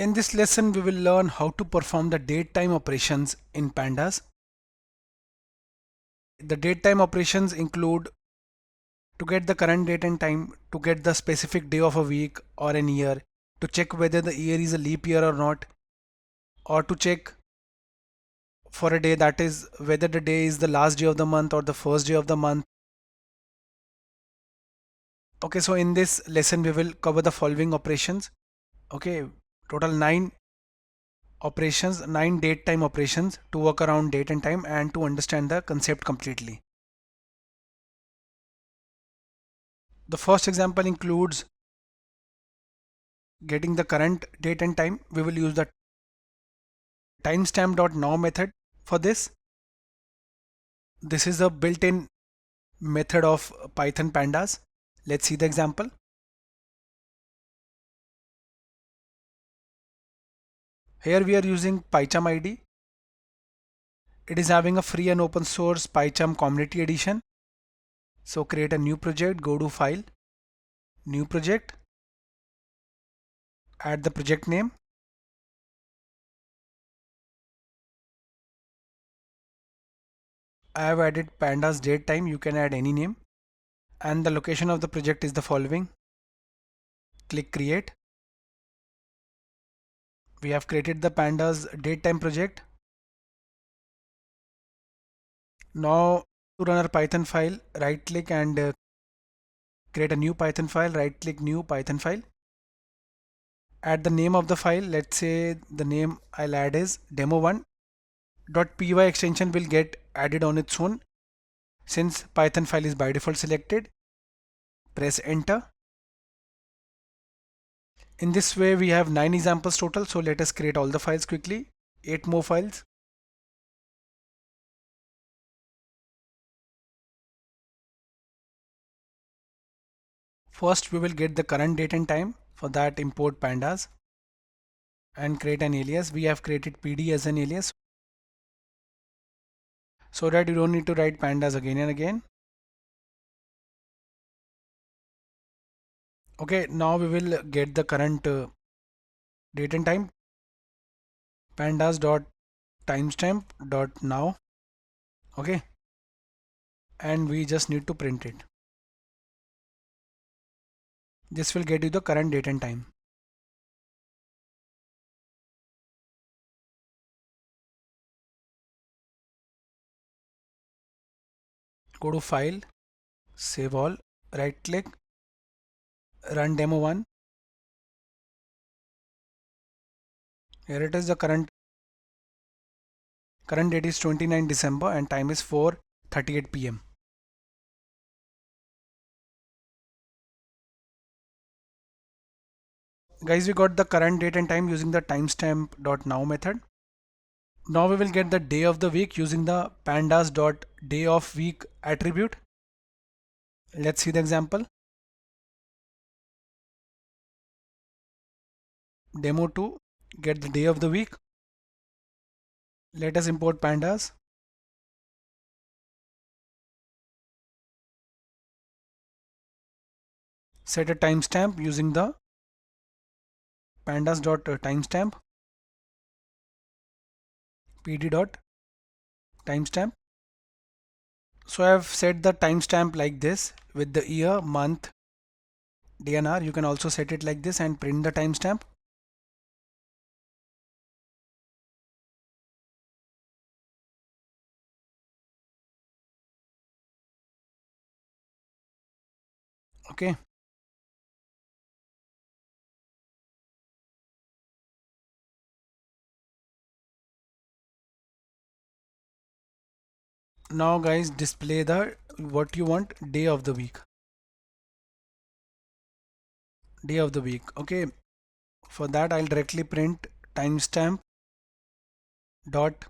In this lesson, we will learn how to perform the date time operations in Pandas. The date time operations include to get the current date and time, to get the specific day of a week or an year, to check whether the year is a leap year or not, or to check for a day, that is whether the day is the last day of the month or the first day of the month. Okay, so in this lesson, we will cover the following operations. Okay, total nine date time operations to work around date and time and to understand the concept completely. The first example includes getting the current date and time. We will use the timestamp.now method for this. This is a built-in method of Python Pandas. Let's see the example. Here we are using PyCharm ID. It is having a free and open source PyCharm community edition. So create a new project, go to file, new project, add the project name. I have added Pandas date time. You can add any name. And the location of the project is the following. Click create. We have created the Pandas date time project. Now to run our Python file, right click and create a new Python file, right click new Python file. Add the name of the file. Let's say the name I'll add is demo1.py. Extension will get added on its own since Python file is by default selected. Press enter. In this way we have 9 examples total, so let us create all the files quickly. 8 more files. First we will get the current date and time. For that, import pandas and create an alias. We have created pd as an alias so that you don't need to write pandas again and again. Okay, now we will get the current date and time. Pandas dot timestamp dot now. Okay, and we just need to print it. This will get you the current date and time. Go to file, save all, right click, run demo1. Here it is. The current date is 29 December and time is 4:38 p.m. Guys, we got the current date and time using the timestamp.now method. Now we will get the day of the week using the pandas.dayofweek attribute. Let's see the example. Demo 2, get the day of the week. Let us import pandas. Set a timestamp using the pandas.timestamp, pd.timestamp. So I have set the timestamp like this with the year, month, day and hour. You can also set it like this and print the timestamp. Okay. Now guys, display the what you want, day of the week. Day of the week. Okay. For that I'll directly print timestamp dot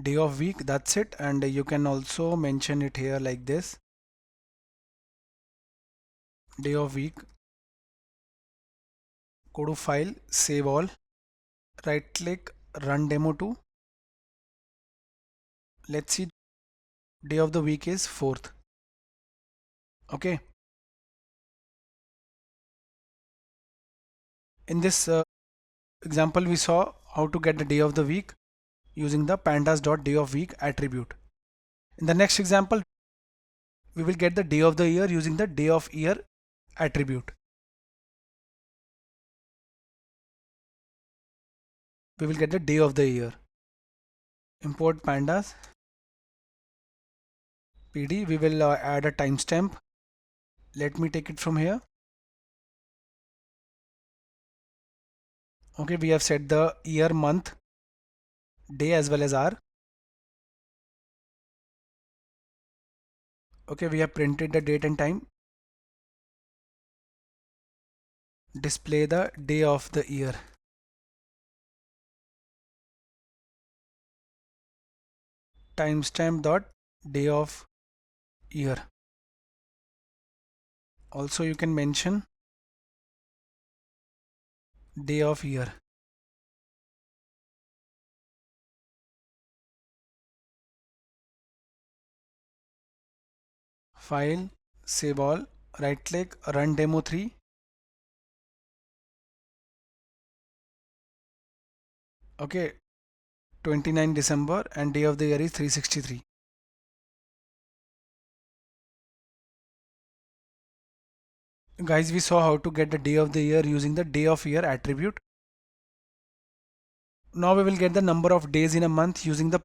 day of week. That's it. And you can also mention it here like this. Day of week. Go to file, save all, right click, run demo 2. Let's see, day of the week is 4th. Okay. In this example, we saw how to get the day of the week using the pandas.dayofweek attribute. In the next example, we will get the day of the year using the day of year attribute. We will get the day of the year. Import pandas pd. We will add a timestamp. Let me take it from here. Okay, we have set the year, month, day as well as hour. Okay, we have printed the date and time. Display the day of the year. Timestamp dot day of year. Also you can mention day of year. File, save all, right click, run demo 3. Okay, 29 December and day of the year is 363. Guys, we saw how to get the day of the year using the day of year attribute. Now we will get the number of days in a month using the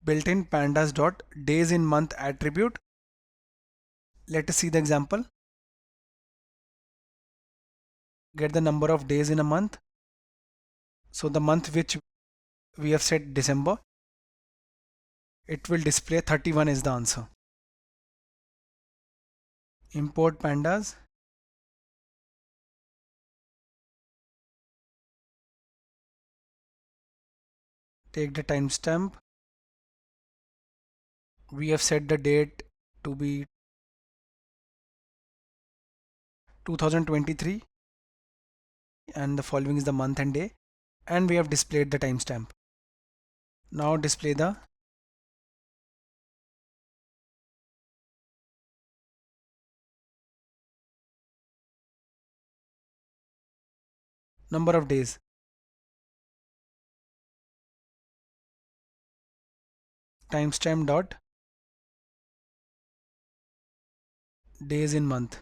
built-in pandas dot days in month attribute. Let us see the example. Get the number of days in a month. So the month which we have set December, it will display 31 is the answer. Import pandas. Take the timestamp. We have set the date to be 2023 and the following is the month and day, and we have displayed the timestamp. Now display the number of days. Timestamp dot days in month.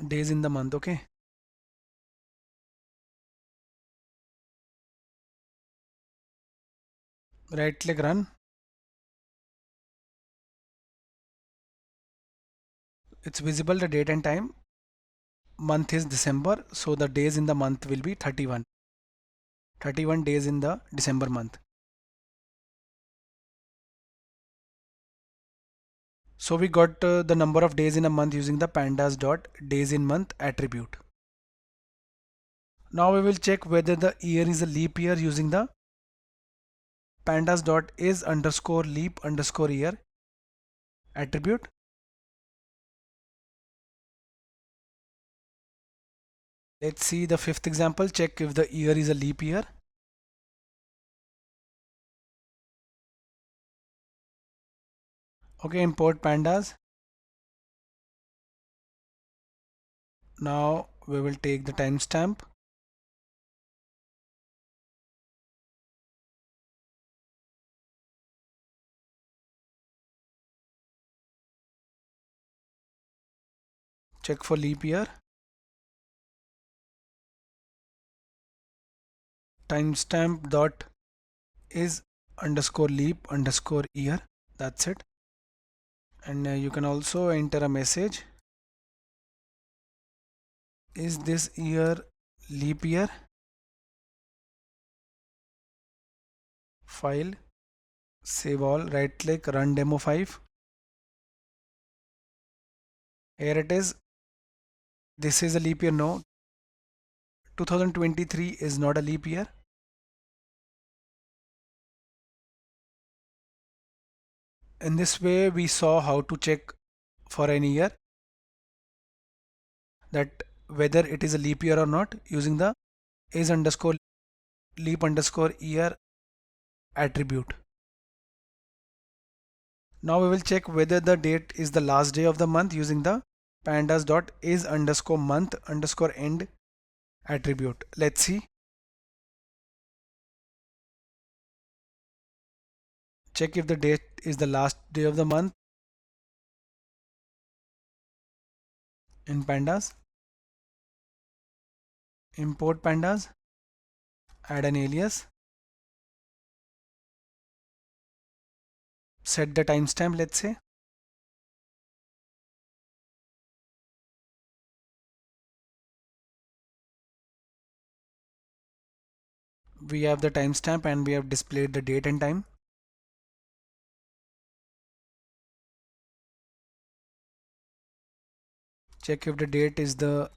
Days in the month. Okay, right click, run. It's visible the date and time. Month is December, so the days in the month will be 31. 31 days in the December month. So we got the number of days in a month using the pandas dot days in month attribute. Now we will check whether the year is a leap year using the pandas dot is underscore leap underscore year attribute. Let's see the fifth example. Check if the year is a leap year. Okay, import pandas. Now we will take the timestamp. Check for leap year. Timestamp dot is underscore leap underscore year. That's it. And you can also enter a message. Is this year leap year? File, save all, right click, run demo 5. Here it is. This is a leap year. No, 2023 is not a leap year. In this way we saw how to check for any year that whether it is a leap year or not using the is underscore leap underscore year attribute. Now we will check whether the date is the last day of the month using the pandas dot is underscore month underscore end attribute. Let's see. Check if the date is the last day of the month in pandas. Import pandas, add an alias, set the timestamp, let's say. We have the timestamp and we have displayed the date and time. Check if the date is the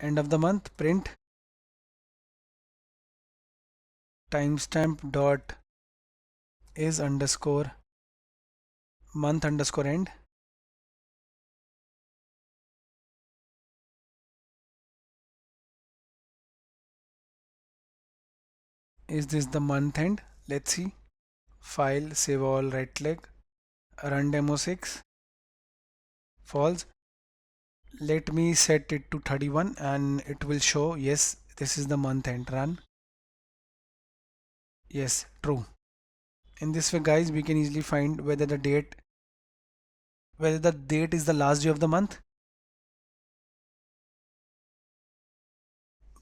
end of the month. Print timestamp dot is underscore month underscore end. Is this the month end? Let's see. File, save all, right click, run demo 6. False. Let me set it to 31 and it will show yes, this is the month end. Run. Yes, true. In this way guys, we can easily find whether the date is the last day of the month.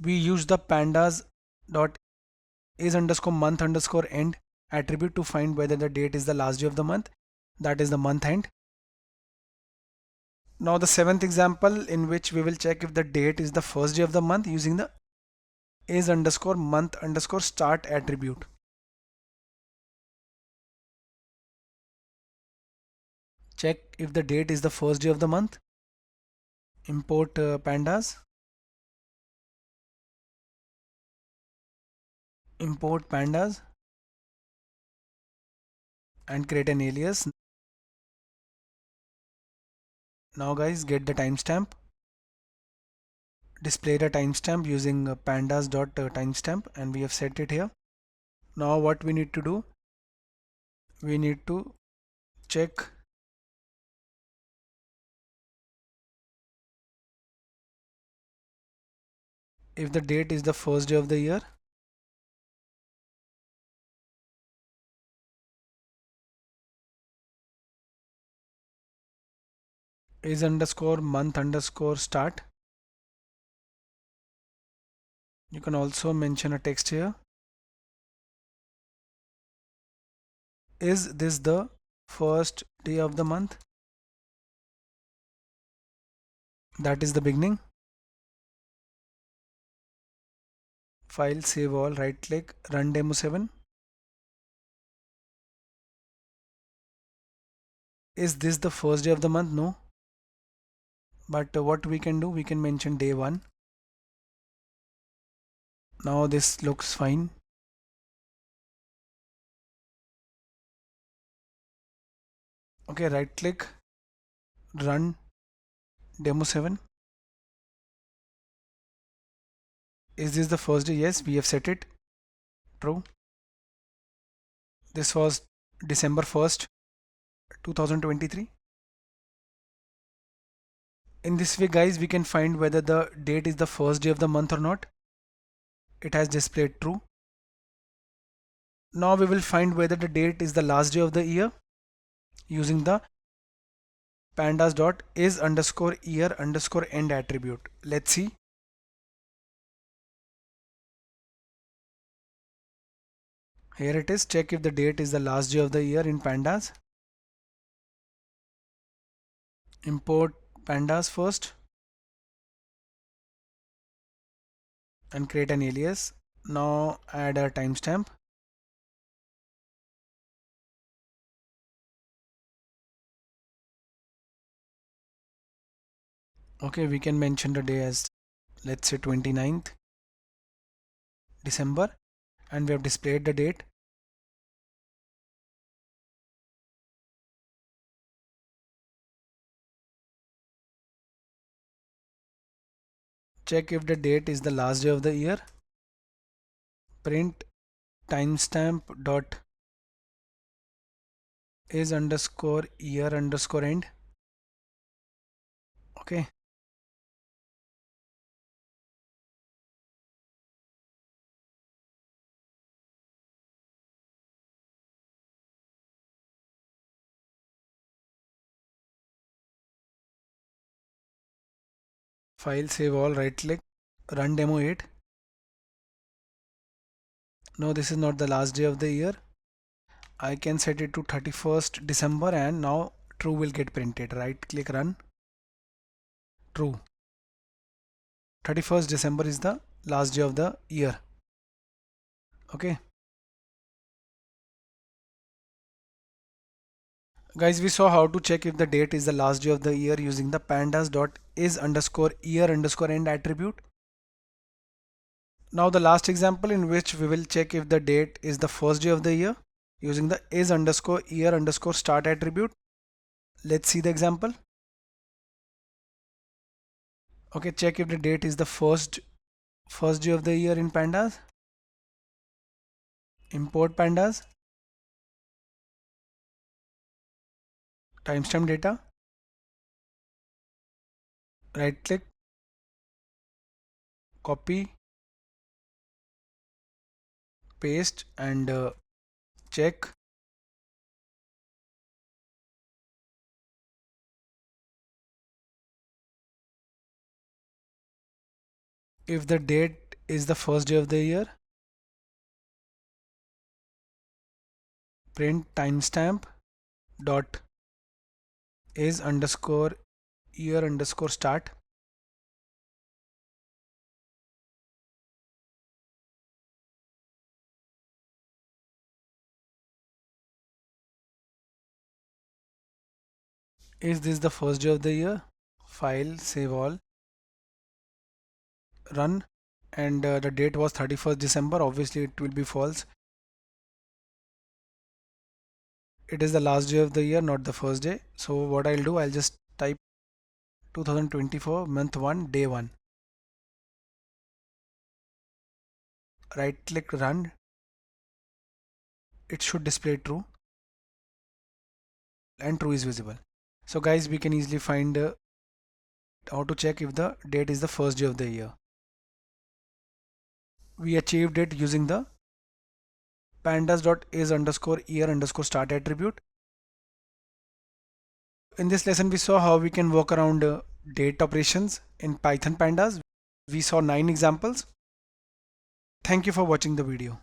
We use the pandas dot is underscore month underscore end attribute to find whether the date is the last day of the month, that is the month end. Now the seventh example in which we will check if the date is the first day of the month using the is underscore month underscore start attribute. Check if the date is the first day of the month. Import pandas. Import pandas and create an alias. Now guys, get the timestamp. Display the timestamp using pandas dot timestamp and we have set it here. Now what we need to do, we need to check if the date is the first day of the year. Is underscore month underscore start. You can also mention a text here. Is this the first day of the month? That is the beginning. File, save all, right click, run demo 7. Is this the first day of the month? No. But what we can do, we can mention day 1. Now this looks fine. Okay, right click, run demo 7. Is this the first day? Yes, we have set it. True. This was December 1st, 2023. In this way guys, we can find whether the date is the first day of the month or not. It has displayed true. Now we will find whether the date is the last day of the year using the pandas dot is underscore year underscore end attribute. Let's see. Here it is. Check if the date is the last day of the year in pandas. Import pandas first and create an alias. Now add a timestamp. Okay, we can mention the day as, let's say, 29th December, and we have displayed the date. Check if the date is the last day of the year. Print timestamp dot is underscore year underscore end. Okay. File, save all, right click, run demo 8. No, this is not the last day of the year. I can set it to 31st December and now true will get printed. Right click, run, true. 31st December is the last day of the year. Okay. Guys, we saw how to check if the date is the last day of the year using the pandas dot is underscore year underscore end attribute. Now the last example in which we will check if the date is the first day of the year using the is underscore year underscore start attribute. Let's see the example. Okay, check if the date is the first day of the year in pandas. Import pandas, timestamp data, right click, copy, paste and check if the date is the first day of the year. Print timestamp dot is underscore year underscore start. Is this the first day of the year? File, save all, run, and the date was 31st December. Obviously it will be false. It is the last day of the year, not the first day. So what I'll do, I'll just type 2024 month 1 day 1. Right click, run. It should display true and true is visible. So guys, we can easily find how to check if the date is the first day of the year. We achieved it using the pandas.is underscore year underscore start attribute. In this lesson, we saw how we can work around date operations in Python pandas. We saw 9 examples. Thank you for watching the video.